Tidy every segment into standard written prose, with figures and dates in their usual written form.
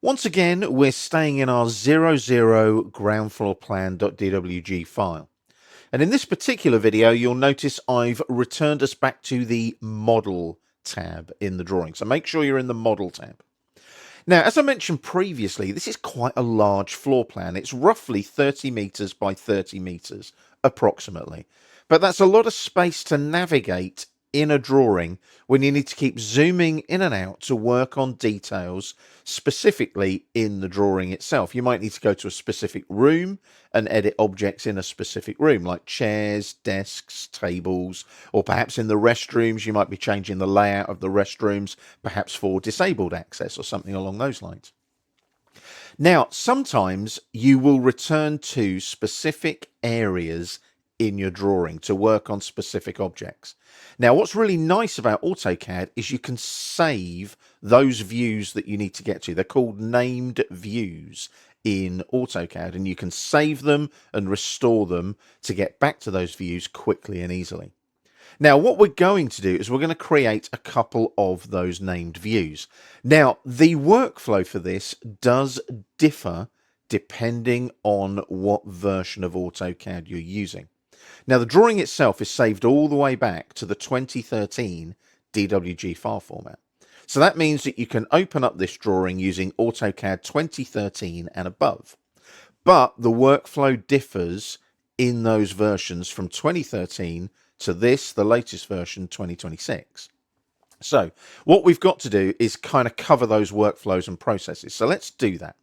Once again, we're staying in our 00 ground floor plan.dwg file. And in this particular video, you'll notice I've returned us back to the model tab in the drawing. So make sure you're in the model tab. Now, as I mentioned previously, this is quite a large floor plan. It's roughly 30 meters by 30 meters, approximately. But that's a lot of space to navigate in a drawing when you need to keep zooming in and out to work on details specifically in the drawing itself. You might need to go to a specific room and edit objects in a specific room, like chairs, desks, tables, or perhaps in the restrooms, you might be changing the layout of the restrooms, perhaps for disabled access or something along those lines. Now, sometimes you will return to specific areas in your drawing to work on specific objects. Now, what's really nice about AutoCAD is you can save those views that you need to get to. They're called named views in AutoCAD, and you can save them and restore them to get back to those views quickly and easily. Now, what we're going to do is we're going to create a couple of those named views. Now, the workflow for this does differ depending on what version of AutoCAD you're using. Now, the drawing itself is saved all the way back to the 2013 DWG file format. So that means that you can open up this drawing using AutoCAD 2013 and above. But the workflow differs in those versions from 2013 to this, the latest version, 2026. So what we've got to do is kind of cover those workflows and processes. So let's do that.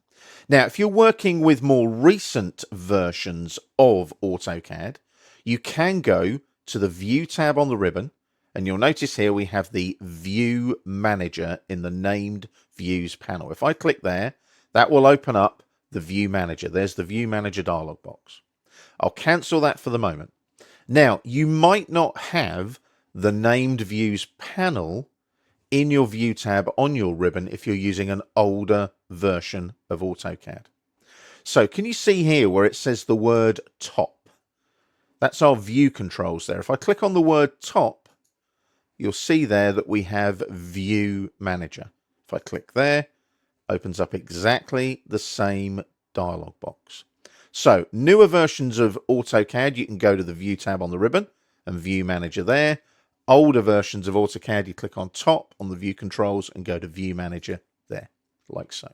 Now, if you're working with more recent versions of AutoCAD, you can go to the View tab on the ribbon, and you'll notice here we have the View Manager in the Named Views panel. If I click there, that will open up the View Manager. There's the View Manager dialog box. I'll cancel that for the moment. Now, you might not have the Named Views panel in your View tab on your ribbon if you're using an older version of AutoCAD. So can you see here where it says the word top? That's our view controls there. If I click on the word top, you'll see there that we have View Manager. If I click there, opens up exactly the same dialog box. So newer versions of AutoCAD, you can go to the View tab on the ribbon and View Manager there. Older versions of AutoCAD, you click on top on the view controls and go to View Manager there, like so.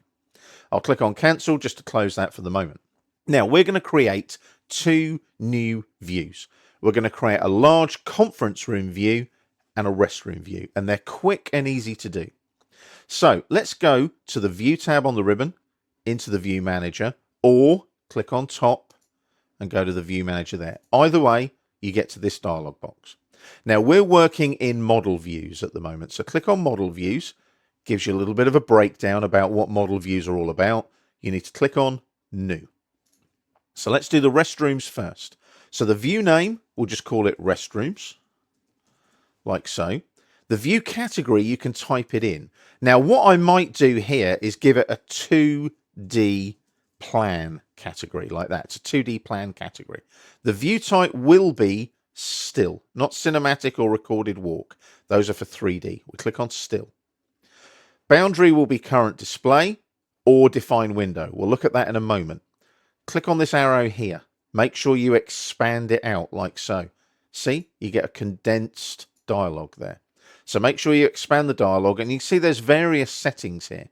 I'll click on cancel just to close that for the moment. Now we're going to create two new views. We're going to create a large conference room view and a restroom view, and they're quick and easy to do. So let's go to the View tab on the ribbon, into the View Manager, or click on top and go to the View Manager there. Either way, you get to this dialog box. Now we're working in model views at the moment, so click on model views. Gives you a little bit of a breakdown about what model views are all about. You need to click on new. So let's do the restrooms first. So the view name, we'll just call it restrooms, like so. The view category, you can type it in. Now what I might do here is give it a 2D plan category, like that. It's a 2D plan category. The view type will be still, not cinematic or recorded walk. Those are for 3D. We click on still. Boundary will be current display or define window. We'll look at that in a moment. Click on this arrow here. Make sure you expand it out like so. See, you get a condensed dialog there. So make sure you expand the dialog, and you can see there's various settings here.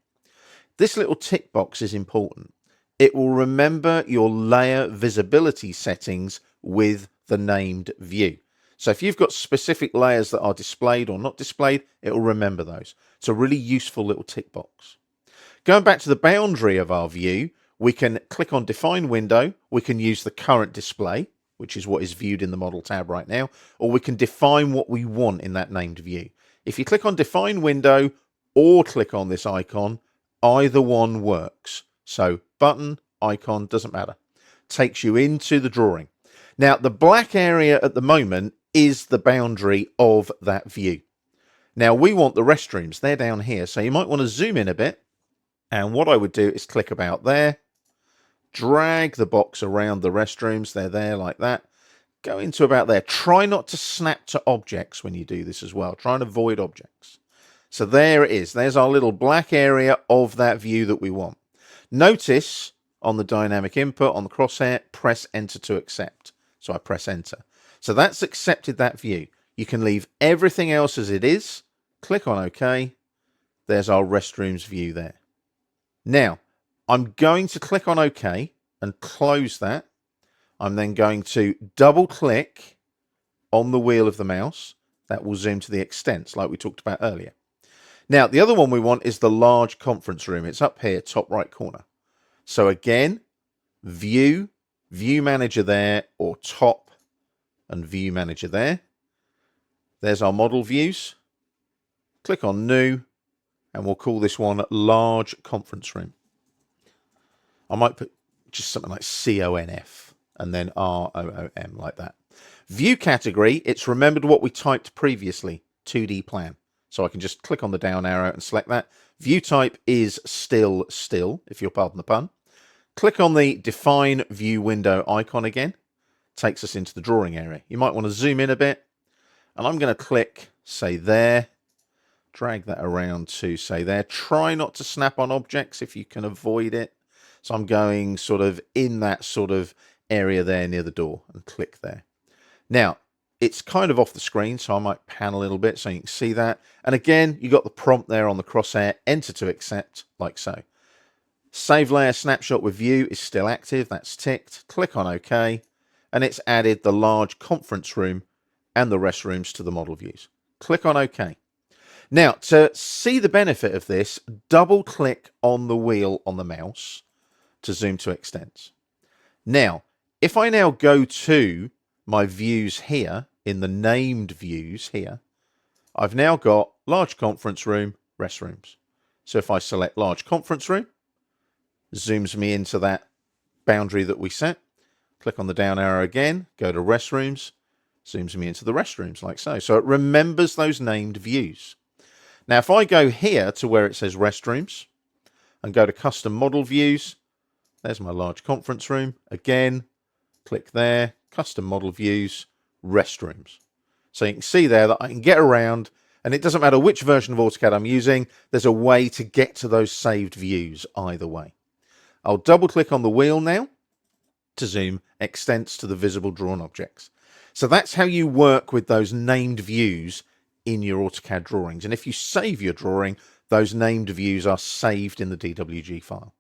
This little tick box is important. It will remember your layer visibility settings with the named view. So if you've got specific layers that are displayed or not displayed, it will remember those. It's a really useful little tick box. Going back to the boundary of our view, we can click on Define Window. We can use the current display, which is what is viewed in the Model tab right now, or we can define what we want in that named view. If you click on Define Window or click on this icon, either one works. So button, icon, doesn't matter. Takes you into the drawing. Now, the black area at the moment is the boundary of that view. Now, we want the restrooms. They're down here, so you might want to zoom in a bit. And what I would do is click about there, drag the box around the restrooms. They're there like that. Go into about there. Try not to snap to objects when you do this as well. Try and avoid objects. So there it is. There's our little black area of that view that we want. Notice on the dynamic input on the crosshair, press enter to accept. So I press enter. So that's accepted that view. You can leave everything else as it is. Click on OK. There's our restrooms view there. Now, I'm going to click on OK and close that. I'm then going to double click on the wheel of the mouse. That will zoom to the extents like we talked about earlier. Now, the other one we want is the large conference room. It's up here, top right corner. So again, view, view manager there, or top and view manager there. There's our model views. Click on new, and we'll call this one large conference room. I might put just something like CONF and then ROOM like that. View category, it's remembered what we typed previously, 2D plan. So I can just click on the down arrow and select that. View type is still, if you'll pardon the pun. Click on the define view window icon again. Takes us into the drawing area. You might want to zoom in a bit. And I'm going to click, say there. Drag that around to, say there. Try not to snap on objects if you can avoid it. So I'm going sort of in that sort of area there near the door and click there. Now, it's kind of off the screen, so I might pan a little bit so you can see that. And again, you got the prompt there on the crosshair, enter to accept, like so. Save layer snapshot with view is still active, that's ticked. Click on OK, and it's added the large conference room and the restrooms to the model views. Click on OK. Now, to see the benefit of this, double click on the wheel on the mouse to zoom to extents. Now, if I now go to my views here, in the named views here, I've now got large conference room, restrooms. So if I select large conference room, zooms me into that boundary that we set. Click on the down arrow again, go to restrooms, zooms me into the restrooms like so. So it remembers those named views. Now, if I go here to where it says restrooms and go to custom model views, there's my large conference room. Again, click there, custom model views, restrooms. So you can see there that I can get around, and it doesn't matter which version of AutoCAD I'm using, there's a way to get to those saved views either way. I'll double click on the wheel now to zoom extents to the visible drawn objects. So that's how you work with those named views in your AutoCAD drawings. And if you save your drawing, those named views are saved in the DWG file.